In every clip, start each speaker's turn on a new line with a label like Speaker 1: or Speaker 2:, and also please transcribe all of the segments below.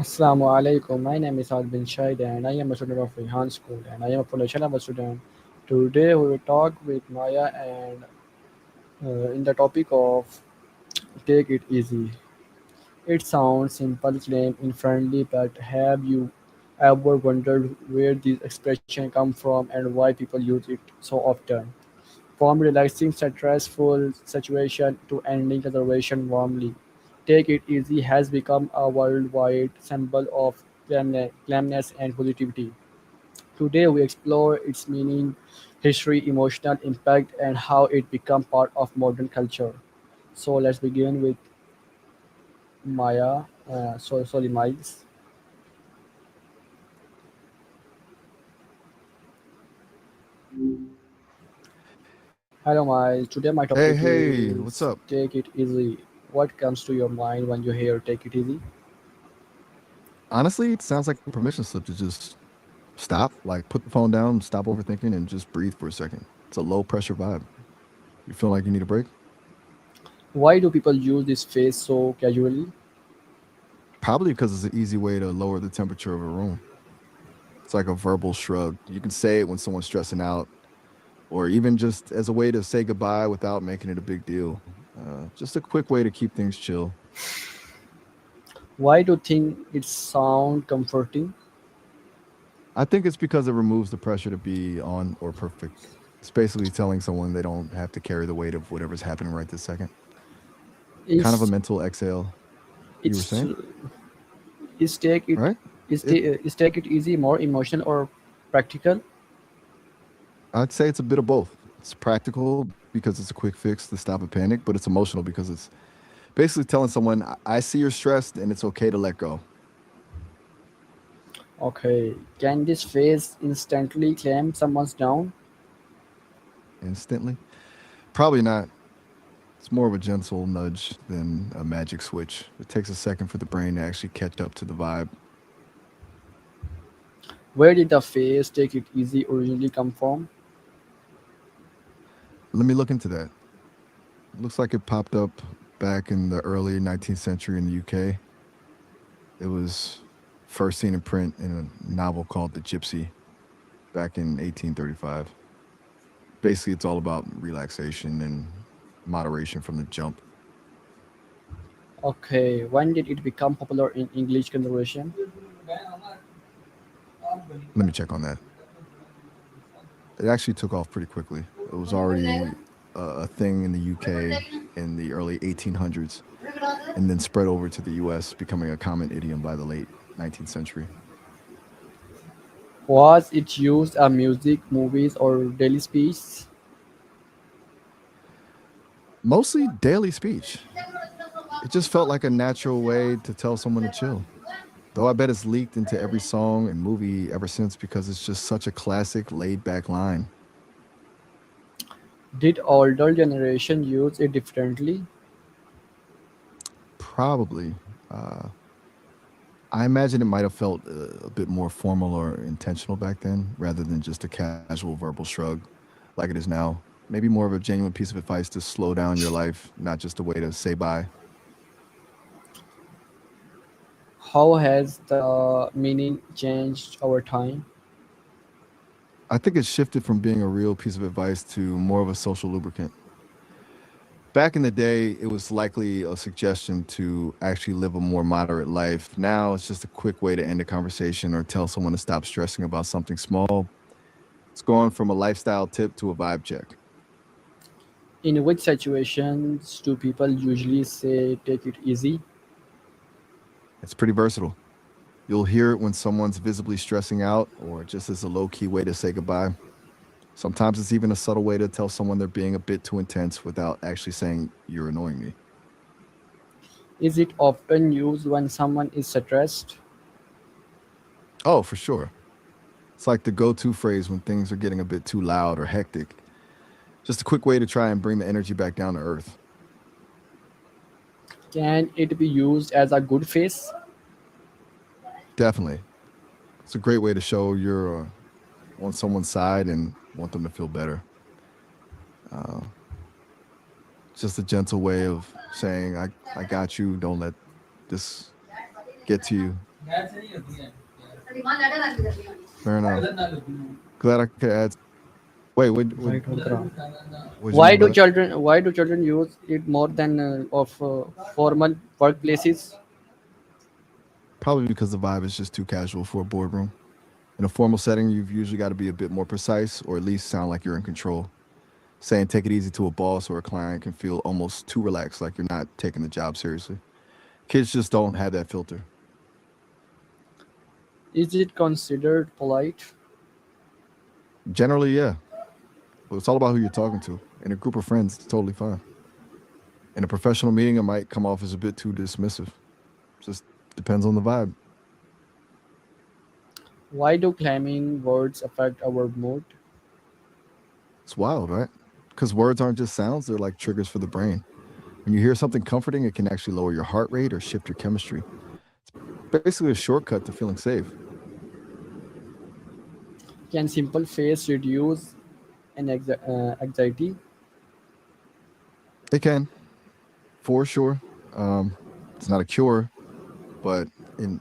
Speaker 1: Assalamu alaikum. My name is Saad bin Shaid and I am a student of Rehan School and I am a potential level student. Today we will talk with Maya and in the topic of take it easy. It sounds simple claim in friendly, but have you ever wondered where these expressions come from and why people use it so often? From relaxing stressful situation to ending conversation warmly, take it easy has become a worldwide symbol of calmness and positivity. Today we explore its meaning, history, emotional impact, and how it become part of modern culture. So let's begin with Maya. Sorry, Miles. Hello, Miles. Today my
Speaker 2: Hey,
Speaker 1: topic
Speaker 2: hey, what's
Speaker 1: is
Speaker 2: up?
Speaker 1: take it easy. What comes to your mind when you hear take it easy?
Speaker 2: Honestly, it sounds like a permission slip to just stop, like put the phone down, stop overthinking, and just breathe for a second. It's a low pressure vibe. You feel like you need a break?
Speaker 1: Why do people use this phrase so casually?
Speaker 2: Probably because it's an easy way to lower the temperature of a room. It's like a verbal shrug. You can say it when someone's stressing out, or even just as a way to say goodbye without making it a big deal. Just a quick way to keep things chill.
Speaker 1: Why do you think it sound comforting?
Speaker 2: I think it's because it removes the pressure to be on or perfect. It's basically telling someone they don't have to carry the weight of whatever's happening right this second. Kind of a
Speaker 1: Is
Speaker 2: mental exhale. You were
Speaker 1: it's
Speaker 2: saying,
Speaker 1: is take it
Speaker 2: right?
Speaker 1: is,
Speaker 2: It.
Speaker 1: is take it easy more emotional or practical?
Speaker 2: I'd say it's a bit of both. It's practical because it's a quick fix to stop a panic, but it's emotional because it's basically telling someone, "I see you're stressed, and it's okay to let go."
Speaker 1: Okay, can this phrase instantly calm someone's down?
Speaker 2: Instantly, probably not. It's more of a gentle nudge than a magic switch. It takes a second for the brain to actually catch up to the vibe.
Speaker 1: Where did the phrase take it easy originally come from?
Speaker 2: Let me look into that. It looks like it popped up back in the early 19th century in the UK. It was first seen in print in a novel called The Gypsy back in 1835. Basically, it's all about relaxation and moderation from the jump.
Speaker 1: Okay, when did it become popular in English conversation?
Speaker 2: Let me check on that. It actually took off pretty quickly. It was already a thing in the UK in the early 1800s and then spread over to the US, becoming a common idiom by the late 19th century.
Speaker 1: Was it used in music, movies, or daily speech?
Speaker 2: Mostly daily speech. It just felt like a natural way to tell someone to chill. Though I bet it's leaked into every song and movie ever since because it's just such a classic laid back line.
Speaker 1: Did older generation use it differently?
Speaker 2: Probably. I imagine it might have felt a bit more formal or intentional back then rather than just a casual verbal shrug like it is now. Maybe more of a genuine piece of advice to slow down your life, not just a way to say bye.
Speaker 1: How has the meaning changed over time?
Speaker 2: I think it shifted from being a real piece of advice to more of a social lubricant. Back in the day, it was likely a suggestion to actually live a more moderate life. Now it's just a quick way to end a conversation or tell someone to stop stressing about something small. It's gone from a lifestyle tip to a vibe check.
Speaker 1: In which situations do people usually say take it easy?
Speaker 2: It's pretty versatile. You'll hear it when someone's visibly stressing out or just as a low key way to say goodbye. Sometimes it's even a subtle way to tell someone they're being a bit too intense without actually saying, "You're annoying me."
Speaker 1: Is it often used when someone is stressed?
Speaker 2: Oh, for sure. It's like the go to phrase when things are getting a bit too loud or hectic. Just a quick way to try and bring the energy back down to earth.
Speaker 1: Can it be used as a good face?
Speaker 2: Definitely. It's a great way to show you're on someone's side and want them to feel better. Uh, just a gentle way of saying, I got you. Don't let this get to you. Fair enough. Glad I could add. Wait,
Speaker 1: Right, Udra.
Speaker 2: would you mean what?
Speaker 1: Why do children use it more than of formal workplaces?
Speaker 2: Probably because the vibe is just too casual for a boardroom. In a formal setting, you've usually got to be a bit more precise or at least sound like you're in control. Saying take it easy to a boss or a client can feel almost too relaxed, like you're not taking the job seriously. Kids just don't have that filter.
Speaker 1: Is it considered polite?
Speaker 2: Generally, yeah, but it's all about who you're talking to. In a group of friends, it's totally fine. In a professional meeting, it might come off as a bit too dismissive. Just depends on the vibe.
Speaker 1: Why do claiming words affect our mood?
Speaker 2: It's wild, right? Because words aren't just sounds, they're like triggers for the brain. When you hear something comforting, it can actually lower your heart rate or shift your chemistry. It's basically a shortcut to feeling safe.
Speaker 1: Can simple face reduce anxiety?
Speaker 2: It can, for sure. Um, it's not a cure, but in,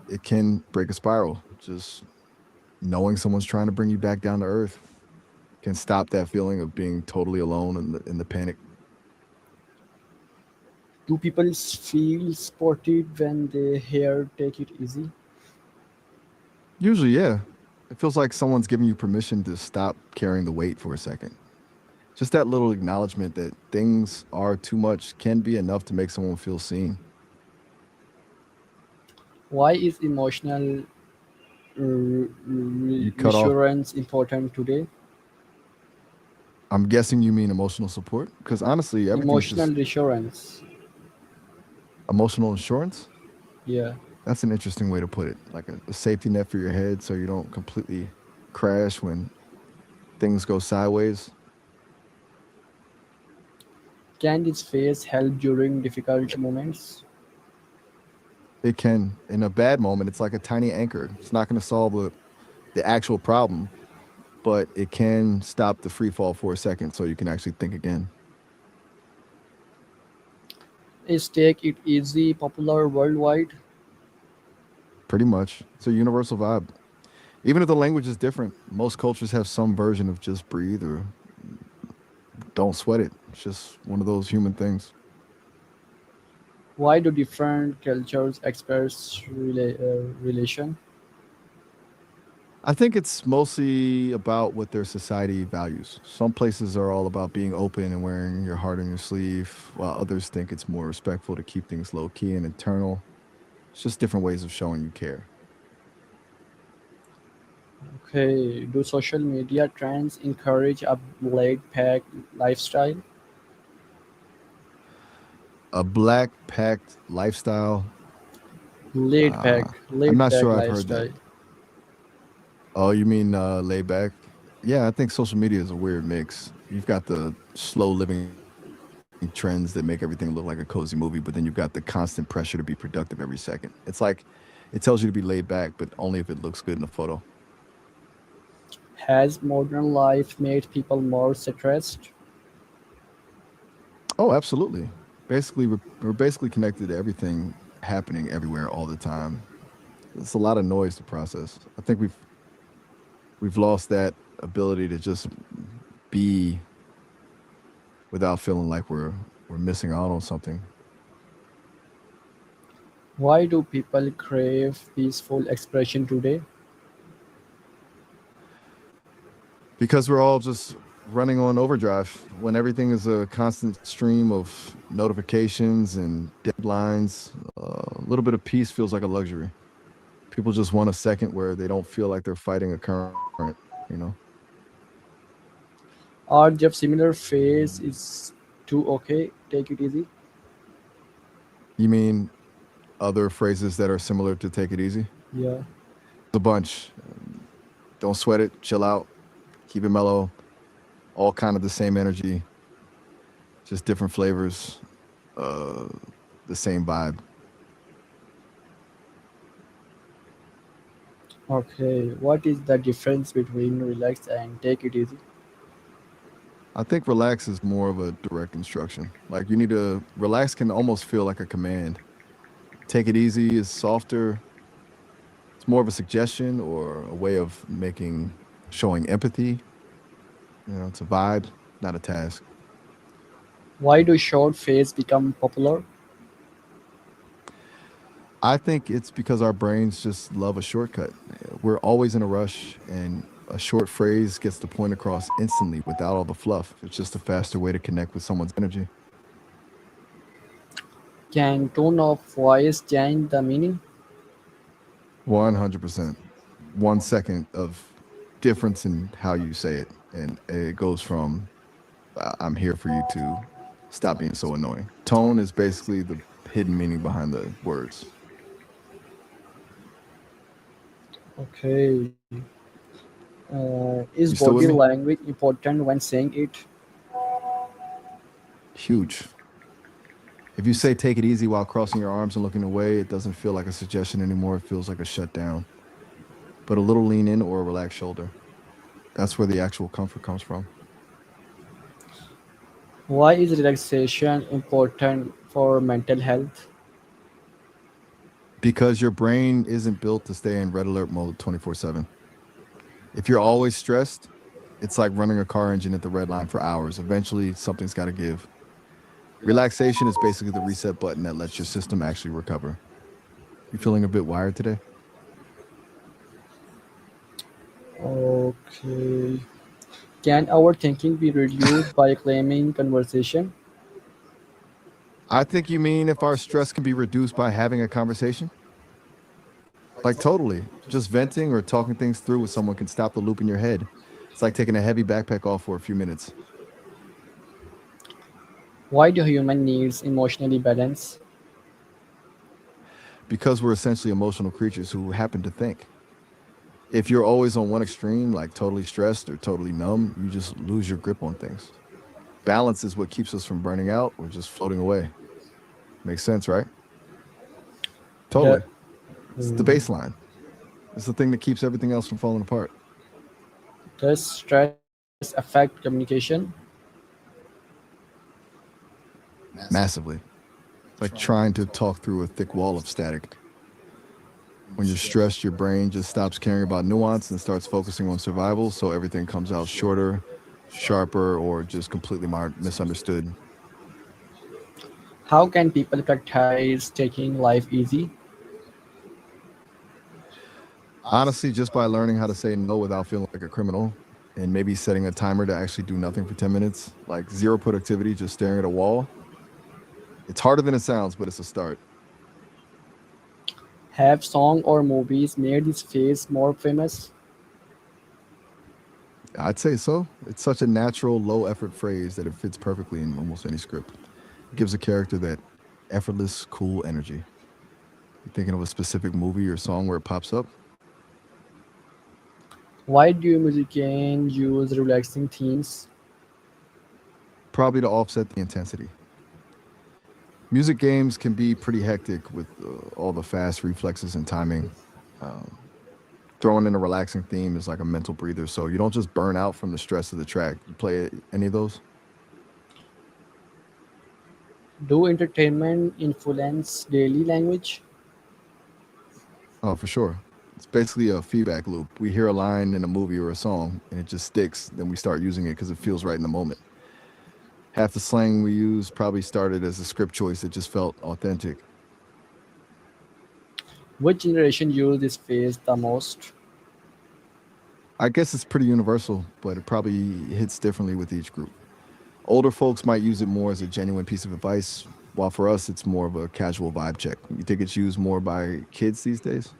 Speaker 2: it can break a spiral. Just knowing someone's trying to bring you back down to earth can stop that feeling of being totally alone in the panic.
Speaker 1: Do people feel spotted when they hear take it easy?
Speaker 2: Usually, yeah. It feels like someone's giving you permission to stop carrying the weight for a second. Just that little acknowledgement that things are too much can be enough to make someone feel seen.
Speaker 1: Why is emotional
Speaker 2: You cut off.
Speaker 1: reassurance important today?
Speaker 2: I'm guessing you mean emotional support because honestly, everything's
Speaker 1: Emotional
Speaker 2: just
Speaker 1: reassurance.
Speaker 2: emotional insurance.
Speaker 1: Yeah.
Speaker 2: That's an interesting way to put it. Like a safety net for your head so you don't completely crash when things go sideways.
Speaker 1: Can this phase help during difficult moments?
Speaker 2: It can, in a bad moment, it's like a tiny anchor. It's not going to solve the actual problem, but it can stop the free fall for a second so you can actually think again.
Speaker 1: Is take it easy popular worldwide?
Speaker 2: Pretty much. It's a universal vibe. Even if the language is different, most cultures have some version of just breathe or don't sweat it. It's just one of those human things.
Speaker 1: Why do different cultures express relation?
Speaker 2: I think it's mostly about what their society values. Some places are all about being open and wearing your heart on your sleeve, while others think it's more respectful to keep things low key and internal. It's just different ways of showing you care.
Speaker 1: Okay, do social media trends encourage a laid back lifestyle?
Speaker 2: A black packed lifestyle. I'm
Speaker 1: Laid
Speaker 2: not
Speaker 1: back
Speaker 2: sure I've heard that.
Speaker 1: lifestyle.
Speaker 2: Oh, you mean laid back? Yeah, I think social media is a weird mix. You've got the slow living trends that make everything look like a cozy movie, but then you've got the constant pressure to be productive every second. It's like it tells you to be laid back, but only if it looks good in a photo.
Speaker 1: Has modern life made people more stressed?
Speaker 2: Oh, absolutely. Basically, we're basically connected to everything happening everywhere all the time. It's a lot of noise to process. I think we've lost that ability to just be without feeling like we're missing out on something.
Speaker 1: Why do people crave peaceful expression today?
Speaker 2: Because we're all just running on overdrive when everything is a constant stream of notifications and deadlines. A little bit of peace feels like a luxury. People just want a second where they don't feel like they're fighting a current, you know?
Speaker 1: Or just similar phase is too okay, take it easy?
Speaker 2: You mean other phrases that are similar to take it easy?
Speaker 1: Yeah.
Speaker 2: A bunch. Don't sweat it, chill out, keep it mellow, all kind of the same energy, just different flavors, uh, the same vibe.
Speaker 1: Okay. What is the difference between relax and take it easy?
Speaker 2: I think relax is more of a direct instruction. Like you need to relax can almost feel like a command. Take it easy is softer. It's more of a suggestion or a way of making showing empathy. It's a vibe, not a task.
Speaker 1: Why do short fays become popular?
Speaker 2: I think it's because our brains just love a shortcut. We're always in a rush, and a short phrase gets the point across instantly without all the fluff. It's just a faster way to connect with someone's energy.
Speaker 1: Can tone of voice change the meaning?
Speaker 2: 100%. 1 second of difference in how you say it. And it goes from, I'm here for you to stop being so annoying. Tone is basically the hidden meaning behind the words.
Speaker 1: Okay. Is
Speaker 2: You still
Speaker 1: body
Speaker 2: with me?
Speaker 1: language important when saying it?
Speaker 2: Huge. If you say take it easy while crossing your arms and looking away, it doesn't feel like a suggestion anymore. It feels like a shutdown. But a little lean in or a relaxed shoulder, that's where the actual comfort comes from.
Speaker 1: Why is relaxation important for mental health?
Speaker 2: Because your brain isn't built to stay in red alert mode 24/7. If you're always stressed, it's like running a car engine at the red line for hours. Eventually, something's got to give. Relaxation is basically the reset button that lets your system actually recover. You feeling a bit wired today?
Speaker 1: Okay. Can our thinking be reduced by claiming conversation?
Speaker 2: I think you mean if our stress can be reduced by having a conversation? Like, totally. Just venting or talking things through with someone can stop the loop in your head. It's like taking a heavy backpack off for a few minutes.
Speaker 1: Why do human needs emotionally balance?
Speaker 2: Because we're essentially emotional creatures who happen to think. If you're always on one extreme, like totally stressed or totally numb, you just lose your grip on things. Balance is what keeps us from burning out or just floating away. Makes sense, right?
Speaker 1: The,
Speaker 2: Totally. It's the baseline. It's the thing that keeps everything else from falling apart.
Speaker 1: does stress affect communication?
Speaker 2: Massively. It's like trying to talk through a thick wall of static. When you're stressed, your brain just stops caring about nuance and starts focusing on survival, so everything comes out shorter, sharper, or just completely misunderstood.
Speaker 1: How can people practice taking life easy?
Speaker 2: Honestly, just by learning how to say no without feeling like a criminal, and maybe setting a timer to actually do nothing for 10 minutes, like zero productivity, just staring at a wall. It's harder than it sounds, but it's a start.
Speaker 1: Have song or movies made this phase more famous?
Speaker 2: I'd say so. It's such a natural, low effort phrase that it fits perfectly in almost any script. It gives a character that effortless, cool energy. You thinking of a specific movie or song where it pops up?
Speaker 1: Why do musicians use relaxing themes?
Speaker 2: Probably to offset the intensity. Music games can be pretty hectic with all the fast reflexes and timing. Um, Throwing in a relaxing theme is like a mental breather, so you don't just burn out from the stress of the track. You play any of those?
Speaker 1: Do entertainment influence daily language?
Speaker 2: Oh, for sure. It's basically a feedback loop. We hear a line in a movie or a song, and it just sticks. Then we start using it because it feels right in the moment. Half the slang we use probably started as a script choice that just felt authentic.
Speaker 1: Which generation use this phrase the most?
Speaker 2: I guess it's pretty universal, but it probably hits differently with each group. Older folks might use it more as a genuine piece of advice, while for us, it's more of a casual vibe check. You think it's used more by kids these days?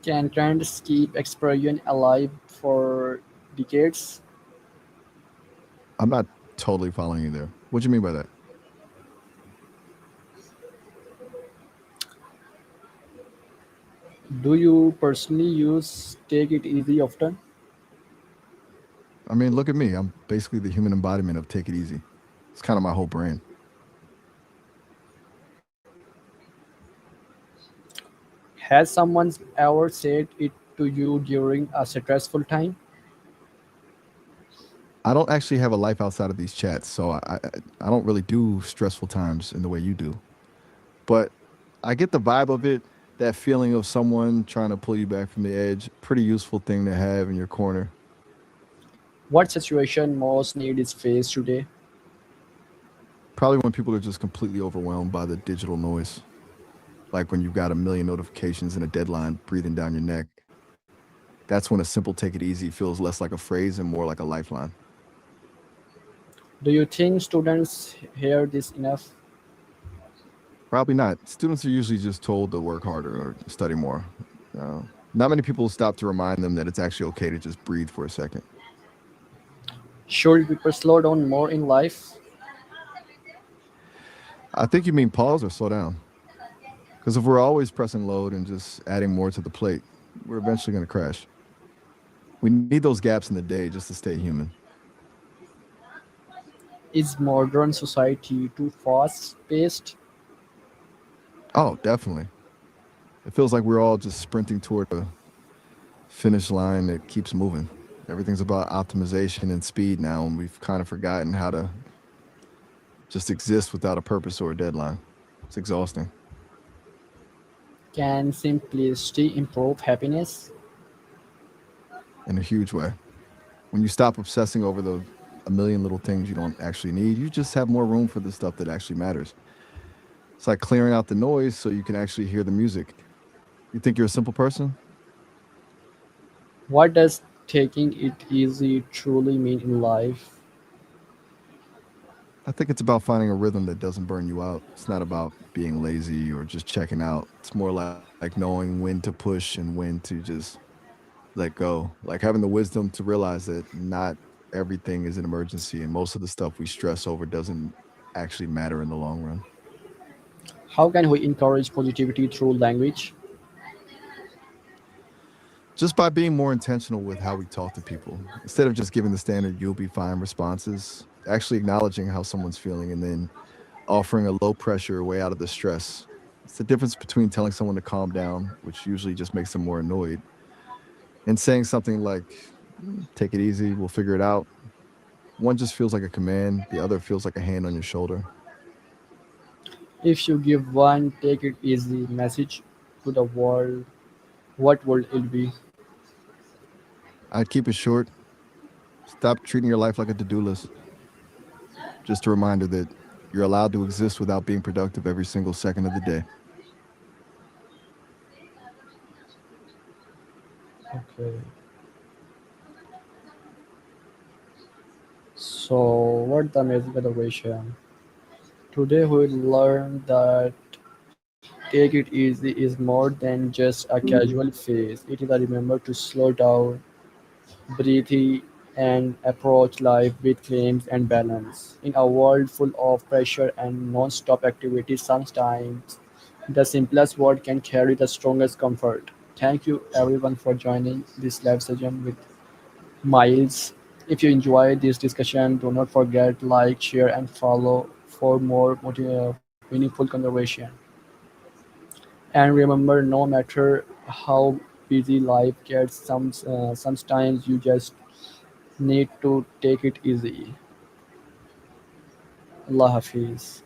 Speaker 1: Can trends keep expression alive for decades?
Speaker 2: I'm not totally following you there. What do you mean by that?
Speaker 1: Do you personally use take it easy often?
Speaker 2: I mean, look at me. I'm basically the human embodiment of take it easy. It's kind of my whole brand.
Speaker 1: Has someone ever said it to you during a stressful time?
Speaker 2: I don't actually have a life outside of these chats, so I don't really do stressful times in the way you do. But I get the vibe of it. That feeling of someone trying to pull you back from the edge, pretty useful thing to have in your corner.
Speaker 1: What situation most need is faced today?
Speaker 2: Probably when people are just completely overwhelmed by the digital noise, like when you've got a million notifications and a deadline breathing down your neck. That's when a simple take it easy feels less like a phrase and more like a lifeline.
Speaker 1: Do you think students hear this enough?
Speaker 2: Probably not. Students are usually just told to work harder or study more. Not many people stop to remind them that it's actually okay to just breathe for a second.
Speaker 1: Should people slow down more in life?
Speaker 2: I think you mean pause or slow down. Because if we're always pressing load and just adding more to the plate, we're eventually going to crash. We need those gaps in the day just to stay human.
Speaker 1: Is modern society too fast paced?
Speaker 2: Oh, definitely. It feels like we're all just sprinting toward a finish line that keeps moving. Everything's about optimization and speed now, and we've kind of forgotten how to just exist without a purpose or a deadline. It's exhausting
Speaker 1: Can simplicity improve happiness?
Speaker 2: in a huge way. When you stop obsessing over the a million little things you don't actually need, you just have more room for the stuff that actually matters. It's like clearing out the noise so you can actually hear the music. You think you're a simple person?
Speaker 1: What does taking it easy truly mean in life?
Speaker 2: I think it's about finding a rhythm that doesn't burn you out. It's not about being lazy or just checking out. It's more like knowing when to push and when to just let go. Like having the wisdom to realize that not everything is an emergency and most of the stuff we stress over doesn't actually matter in the long run.
Speaker 1: How can we encourage positivity through language?
Speaker 2: Just by being more intentional with how we talk to people, instead of just giving the standard "you'll be fine" responses, actually acknowledging how someone's feeling and then offering a low pressure way out of the stress. It's the difference between telling someone to calm down, which usually just makes them more annoyed, and saying something like, take it easy, we'll figure it out. One just feels like a command, the other feels like a hand on your shoulder.
Speaker 1: If you give one take it easy message to the world, what would it be?
Speaker 2: I'd keep it short. Stop treating your life like a to do list. Just a reminder that you're allowed to exist without being productive every single second of the day.
Speaker 1: Okay. So, what the magic of the question? Today we will learn that take it easy is more than just a casual phase. It is a remember to slow down, breathe, and approach life with claims and balance. In a world full of pressure and non-stop activity, sometimes the simplest word can carry the strongest comfort. Thank you everyone for joining this live session with Miles. If you enjoyed this discussion, do not forget like, share, and follow for more meaningful conversation. And remember, no matter how busy life gets, sometimes you just need to take it easy. Allah Hafiz.